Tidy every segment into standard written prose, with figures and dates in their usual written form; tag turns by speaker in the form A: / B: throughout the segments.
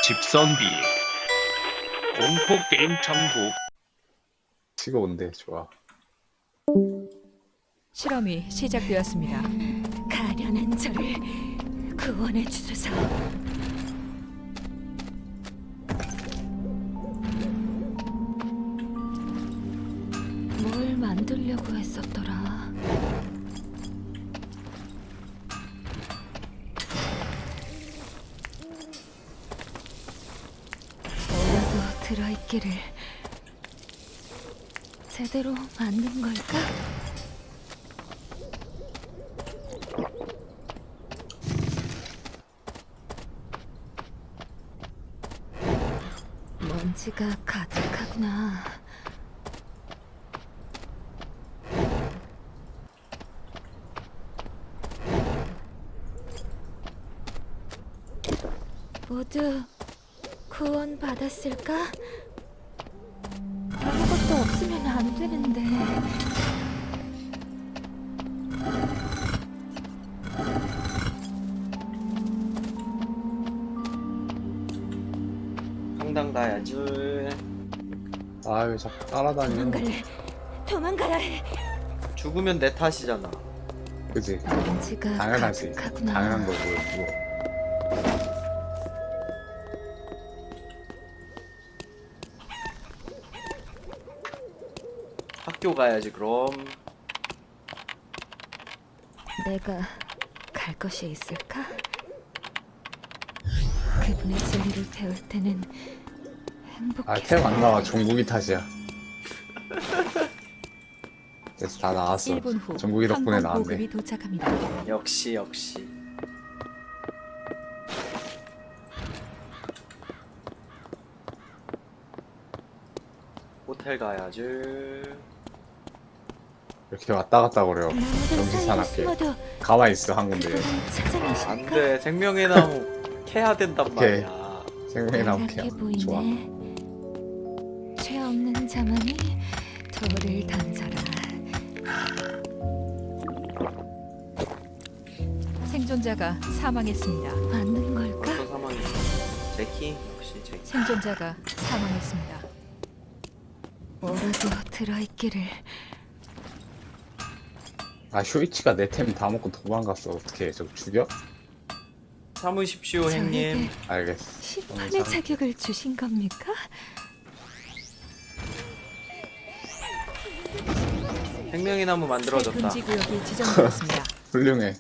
A: 집성비 공포게임 천국.
B: 치고 온대. 좋아.
C: 실험이 시작되었습니다.
D: 가련한 저를 구원해 주소서. 뭘 만들려고 했었더라. 뭐라도 들어있기를. 제대로 만든 걸까? 먼지가 가득하구나. 모두 구원 받았을까? 아무것도 없으면 안 되는데.
E: 성당 가야지.
B: 아, 왜 자꾸 따라다니는
D: 도망갈래. 도망가야 해.
E: 죽으면 내 탓이잖아.
B: 그지?
D: 먼지가
B: 당연하지.
D: 가득하구나.
B: 당연한 거고. 뭐.
E: 학교 가야지 그럼.
D: 내가 갈 것이 있을까? 그분의 진리를 배울 때는 행복해.
B: 아, 템 안 나와. 종국이 탓이야. 그래서 다 나왔어.
C: 1분 후
B: 종국이 덕분에
C: 항공
B: 나왔네.
C: 보급이 도착합니다.
E: 역시. 호텔 가야지.
B: 이렇게 왔다 갔다 그래요.
D: 나무들
B: 정신
D: 사이에
B: 사납게.
D: 숨어도
B: 가만히 있어, 한 군데.
D: 그분을 찾아내실까?
E: 안돼. 생명의 나무 캐야 된단
B: 오케이.
E: 말이야.
B: 생명의 나무 캐.
D: 연약해
B: 좋아.
D: 보이네. 죄 없는 자만이 돌을 던져라.
C: 생존자가 사망했습니다.
D: 맞는 걸까?
E: 어떤 상황이? 제키? 역시 제키.
C: 생존자가 사망했습니다.
D: 뭐라도 들어있기를.
B: 아, 쇼이치가 내 템 다 먹고 도망갔어. 어떻게 해? 저 죽여?
E: 참으십시오 형님.
B: 알겠어.
D: 심판의 자격을 주신 겁니까?
E: 생명의 나무
C: 새
E: 만들어졌다.
C: 금지 구역이 지정되었습니다.
B: 훌륭해.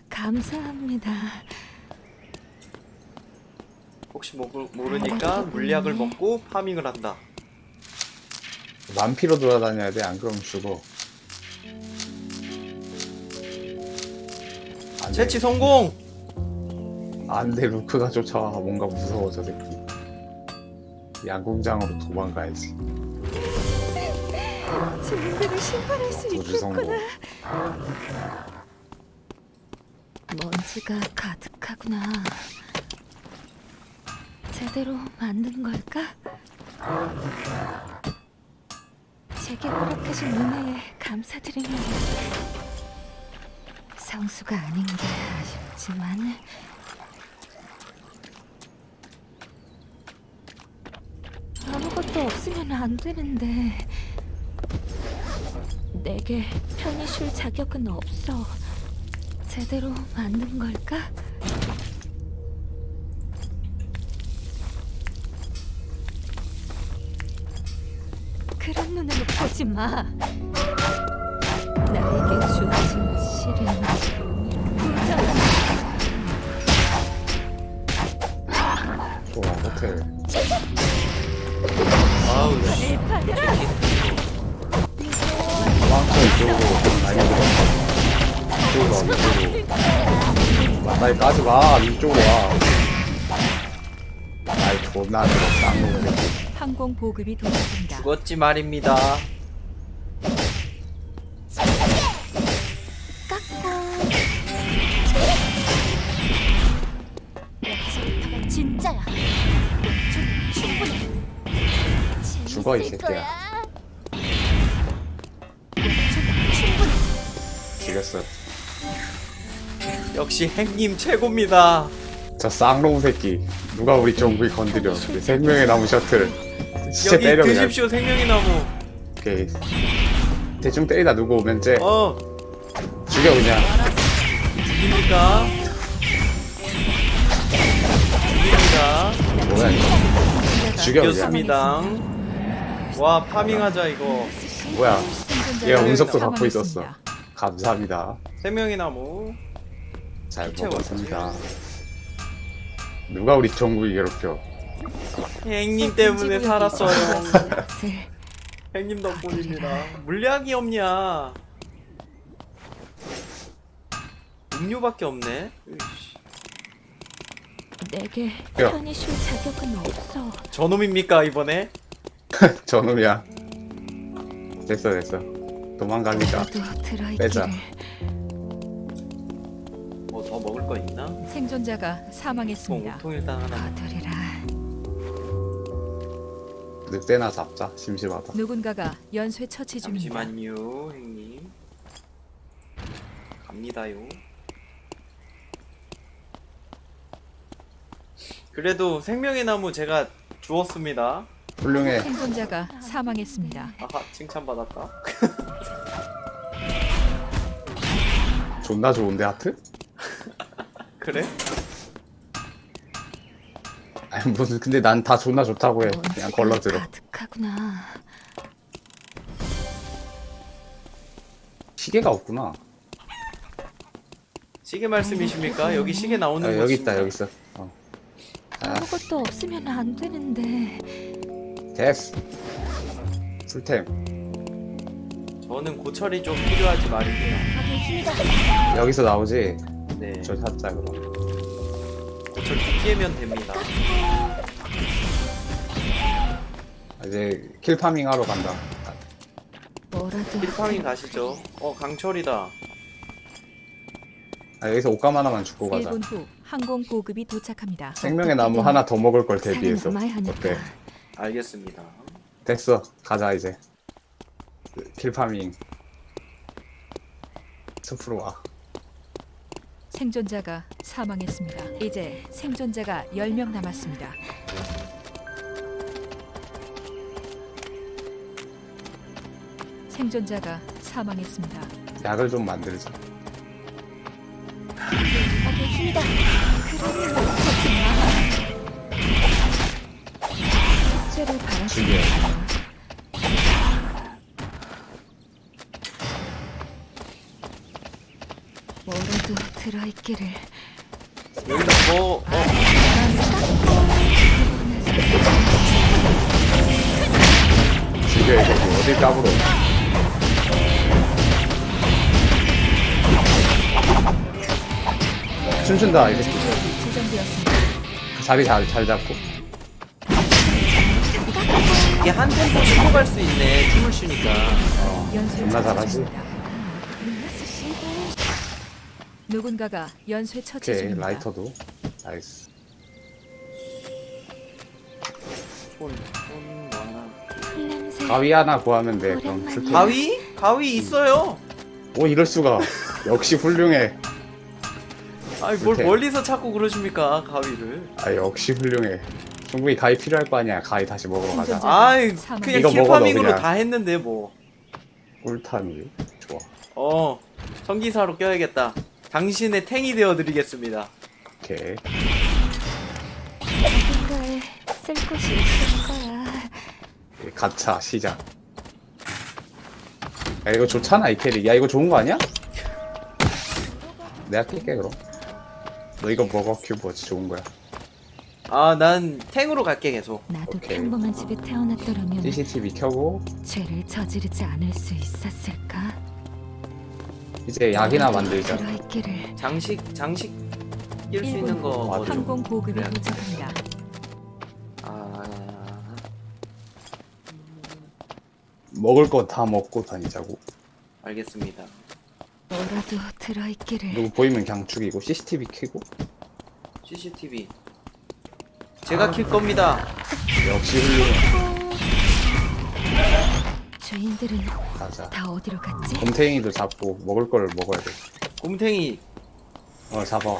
D: 감사합니다.
E: 혹시 모르니까 물약을 먹고 파밍을 한다.
B: 만피로 돌아다녀야 돼. 안 그러면 죽어. 안 돼.
E: 채취 성공!
B: 안 돼. 루크가 쫓아와. 뭔가 무서워, 저 새끼. 양궁장으로 도망가야지.
D: 주인들을 심판할 수
B: 도주 성공.
D: 있겠구나. 먼지가 가득하구나. 제대로 만든 걸까? 제게 허락하신 은혜에 감사드립니다. 성수가 아닌 게 아쉽지만 아무것도 없으면 안 되는데. 내게 편히 쉴 자격은 없어. 제대로 만든 걸까? 그런 눈으로 보지 마. 나에게 주어진 시련.
B: 좋아, 호텔.
E: 아우
D: 을
E: 씨.
D: 받으라.
B: 도망쳐, 이쪽으로. 아니, 이쪽으로 와, 이쪽으로. 만나게 까지 마. 이쪽으로 와. 아이, 존나 들어. 쌍놈.
C: 항공 보급이 도착합니다.
E: 죽었지 말입니다.
D: 여기서부터가 진짜야. 충분해.
B: 죽어, 이 새끼야.
D: 충분해.
B: 지렸어.
E: 역시 행님 최고입니다.
B: 저 쌍놈 새끼 누가 우리 정부에 건드려. 그 생명의 나무 셔틀 진짜
E: 여기
B: 때려 그냥.
E: 드십시오 생명의 나무.
B: 오케이 대충 때리다 누구 오면 쟤
E: 어
B: 죽여 그냥.
E: 죽입니까? 죽입니다.
B: 뭐야 이거. 죽여 그냥.
E: 죽였습니다. 와 파밍하자 이거.
B: 뭐야
C: 생존자가
B: 얘가 운석도 갖고
C: 사망했습니다.
B: 있었어. 감사합니다.
E: 생명의 나무.
B: 잘
E: 시체
B: 먹었습니다. 누가 우리 정국이 괴롭혀.
E: 행님 때문에 살았어요.
D: 네.
E: 행님 덕분입니다. 물약이 없냐? 음료밖에 없네. 으이씨.
D: 내게
B: 야.
D: 편히 쉴 자격은 없어.
E: 저놈입니까 이번에?
B: 저놈이야. 됐어 도망가니까
D: 너도
B: 빼자.
D: 들어있기를.
E: 뭐 더 먹을 거 있나?
C: 생존자가 사망했습니다.
E: 통 일단 하나.
D: 거두리라.
B: 늑대나 잡자. 심심하다.
C: 누군가가 연쇄 처치 중입니다.
E: 잠시만요, 형님. 갑니다요. 그래도 생명의 나무 제가 주웠습니다.
B: 훌륭해.
C: 생존자가 사망했습니다.
E: 아하, 칭찬받았다.
B: 존나 좋은데 하트?
E: 그래?
B: 아니 무슨 근데 난 다 존나 좋다고 해. 그냥
D: 먼지가
B: 걸러들어.
D: 가득하구나.
B: 시계가 없구나.
E: 시계 말씀이십니까? 여기 시계 나오는
B: 아,
E: 곳
B: 여기 있다 여기 있어. 아,
D: 아무것도 없으면 안 되는데.
B: 됐어. 풀템.
E: 저는 고철이 좀 필요하지 말입니다.
D: 하게 힘이다.
B: 여기서 나오지.
E: 네,
B: 저 찾자 그럼.
E: 고철 2개면 됩니다.
B: 이제 킬 파밍 하러 간다.
D: 뭐라도
E: 힐파밍 가시죠. 강철이다.
B: 아, 여기서 옷감 하나만 주고 가자.
C: 1분 후 항공 보급이 도착합니다.
B: 생명의 나무 하나 더 먹을 걸 대비해서.
D: 살아남아야 하니까.
B: 어때?
E: 알겠습니다.
B: 됐어. 가자 이제. 킬 파밍. 숲으로 와.
C: 생존자가 사망했습니다. 이제 생존자가 10명 남았습니다. 생존자가 사망했습니다.
B: 약을 좀 만들자.
D: 하게 힘이다. 그러면 숙제를 바라시.
B: 죽여.
D: 뭐라도 들어있기를.
E: 여기다
B: 죽여 이거 어딜 까불어. 춤춘다 이 새끼.
C: 지정되었습니다.
B: 자리 잘 잡고.
E: 이게 한 템포 쉬고 갈 수 있네. 춤을 추니까.
C: 연쇄
B: 존나
C: 처치
B: 잘하지.
C: 중입니다. 누군가가 연쇄 처치
B: 오케이
C: 중입니다.
B: 라이터도. 나이스.
E: 손 하나.
D: 풀냄새.
B: 가위 하나 구하면 돼. 그럼 풀템.
E: 가위? 가위 있어요.
B: 오 이럴 수가. 역시 훌륭해.
E: 아니 뭘
B: 이렇게.
E: 멀리서 찾고 그러십니까 가위를?
B: 아 역시 훌륭해. 충분히 가위 필요할 거 아니야. 가위 다시 먹으러 가자.
C: 생존자.
E: 아이
C: 사망.
E: 그냥
B: 이거 먹어, 너
E: 킬파밍으로
B: 그냥.
E: 다 했는데 뭐.
B: 꿀탄이 좋아.
E: 성기사로 껴야겠다. 당신의 탱이 되어드리겠습니다.
B: 오케이.
D: 어딘가에 쓸 곳이 있을 거야.
B: 가차 시작. 야 이거 좋잖아 이 캐릭. 야 이거 좋은 거 아니야? 내가 낄게 그럼. 너 이거 먹어 큐브워치 좋은 거야.
E: 아 난 탱으로 갈게 계속.
D: 나도
B: 오케이.
D: 평범한 집에 태어났더라면
B: CCTV 켜고
D: 죄를 저지르지 않을 수 있었을까?
B: 이제 약이나 만들자.
D: 들어있기를.
E: 장식 낄 수 있는 거
B: 맞아.
E: 뭐 좀.
C: 항공 보급이
E: 그래.
C: 도착합니다.
E: 아
B: 먹을 거 다 먹고 다니자고.
E: 알겠습니다.
D: 뭐라도 들어있기를.
B: 누구 보이면 그냥 죽이고 CCTV 켜고.
E: CCTV. 제가 킬 겁니다.
B: 역시 훌륭해.
D: 주인들은
B: 가자.
D: 다 어디로 갔지?
B: 곰탱이도 잡고 먹을 걸 먹어야 돼.
E: 곰탱이
B: 잡아.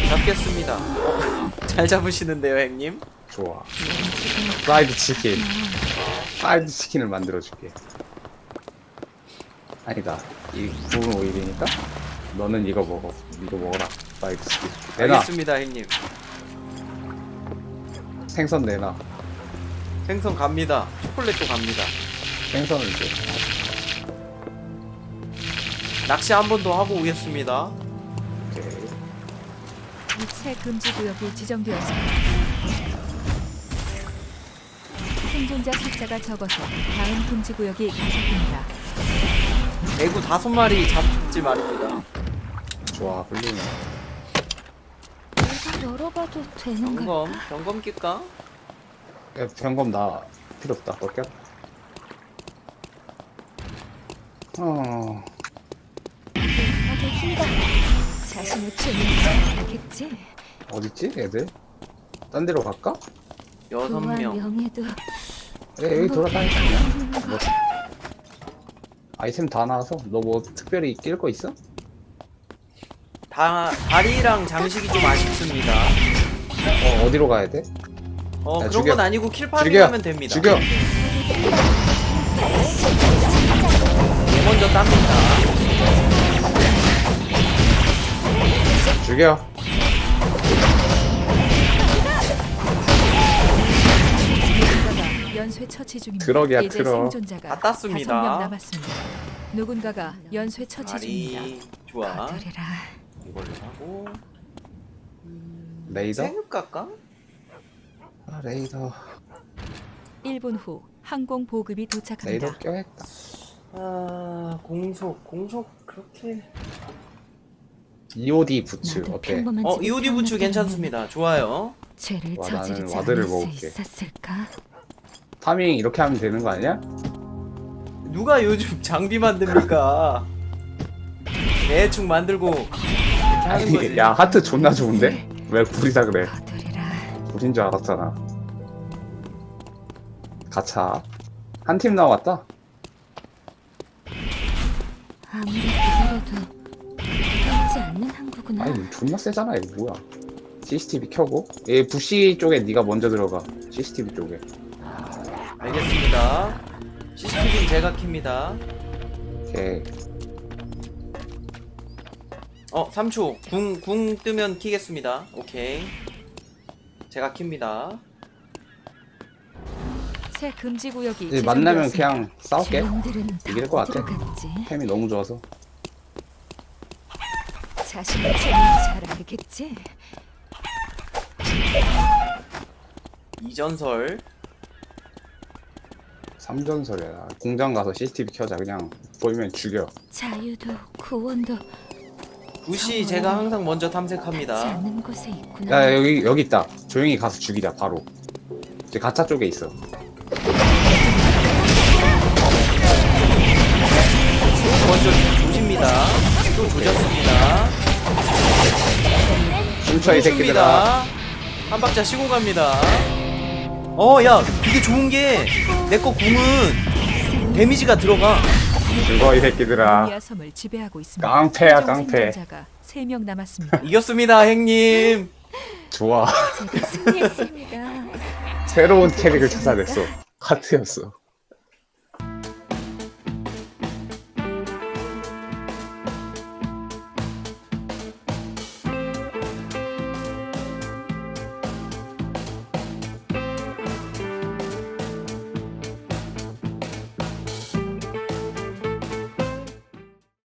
E: 잡겠습니다. 잘 잡으시는데요, 형님?
B: 좋아. 프라이드 치킨. 프라이드 치킨을 만들어줄게. 아니다. 이 구운 오일이니까 너는 이거 먹어. 이거 먹어라. 프라이드 치킨. 내놔.
E: 알겠습니다, 형님.
B: 생선 내놔.
E: 생선 갑니다. 초콜릿도 갑니다.
B: 생선을 줘.
E: 낚시 한 번 더 하고 오겠습니다.
B: 오케이.
C: 새 금지 구역이 지정되었습니다. 생존자 숫자가 적어서 다음 금지 구역이 가속됩니다.
E: 대구 5마리 잡지 말입니다.
B: 좋아. 훌륭해.
D: 내가 열어봐도 되는 걸?
E: 점검 낄까?
B: 야, 병검 나 필요 없다. 벗겨.
D: 나게 힘이다. 자신의 죄는 알겠지?
B: 어딨지 애들? 딴 데로 갈까?
E: 6명.
D: 명예도
B: 여기 돌아다니자 그냥. 뭐, 아이템 다 나와서 너 뭐 특별히 낄 거 있어?
E: 다리랑 장식이 좀 아쉽습니다.
B: 어디로 가야 돼?
E: 그런
B: 죽여.
E: 건 아니고 킬파밍
B: 죽여.
E: 하면 됩니다.
B: 죽여.
E: 얘 먼저 땁니다.
B: 죽여.
C: 누군가가 연쇄 처치 중입니다.
B: 트럭이야,
C: 이제
B: 트럭.
C: 생존자가
E: 다 땄습니다.
C: 5명 남았습니다. 누군가가 연쇄 처치 중입니다.
E: 다리 좋아.
D: 거두리라.
E: 이걸로 하고
B: 레이더?
E: 생육 갈까?
B: 아, 레이더.
C: 1분 후 항공 보급이 도착합니다.
B: 레이더 껴야겠다.
E: 공속 그렇게.
B: EOD 부츠
D: 나도
B: 어때?
D: 평범한 집에
E: EOD 부츠
D: 태어났다는
E: 괜찮습니다. 좋아요.
D: 죄를
B: 와, 나는
D: 저지르지
B: 와드를
D: 않을 수
B: 먹을게.
D: 있었을까?
B: 파밍 이렇게 하면 되는 거 아니야?
E: 누가 요즘 장비 만듭니까? 대충 만들고 이렇게 하는 거지.
B: 아니, 야 하트 존나 좋은데? 왜 구리다 그래?
D: 거두리라.
B: 구린 줄 알았잖아. 가차. 한 팀 나왔다.
D: 아무리 기다려도 되지 않는 항구구나.
B: 아니 존나 세잖아 이거 뭐야? CCTV 켜고. 얘 부시 쪽에 네가 먼저 들어가. CCTV 쪽에.
E: 알겠습니다. CCTV는 제가 킵니다.
B: 오케이.
E: 3초. 궁 뜨면 키겠습니다. 오케이. 제가 킵니다.
C: 새 금지 구역이
B: 이제 만나면
C: 지정되었습니다.
B: 그냥 싸울게.
D: 죄인들은 다
B: 이길 것 같아.
D: 어디로 갔지?
B: 템이 너무 좋아서.
D: 자신의 죄는 잘 알겠지?
E: 이전설.
B: 3전설이야. 공장 가서 CCTV 켜자. 그냥 보이면 죽여.
D: 자유도 구원도
E: 굿이 제가 항상 먼저
D: 닿지
E: 탐색합니다.
D: 않는 곳에 있구나.
B: 야 여기 있다. 조용히 가서 죽이자 바로. 이제 가차 쪽에 있어.
E: 먼저 조집니다. 또 조졌습니다.
B: 춤춰 이 새끼들아.
E: 한 박자 쉬고 갑니다. 야, 이게 좋은 게 내 거 궁은 데미지가 들어가.
B: 죽어 이 새끼들아.
C: 미아 섬을 지배하고 있습니다.
B: 깡패야,
C: 최종
B: 깡패.
C: 생존자가 3명 남았습니다.
E: 이겼습니다, 형님.
B: 좋아.
D: 제가 승리했습니다.
B: 새로운 캐릭을 찾아냈어. 하트였어.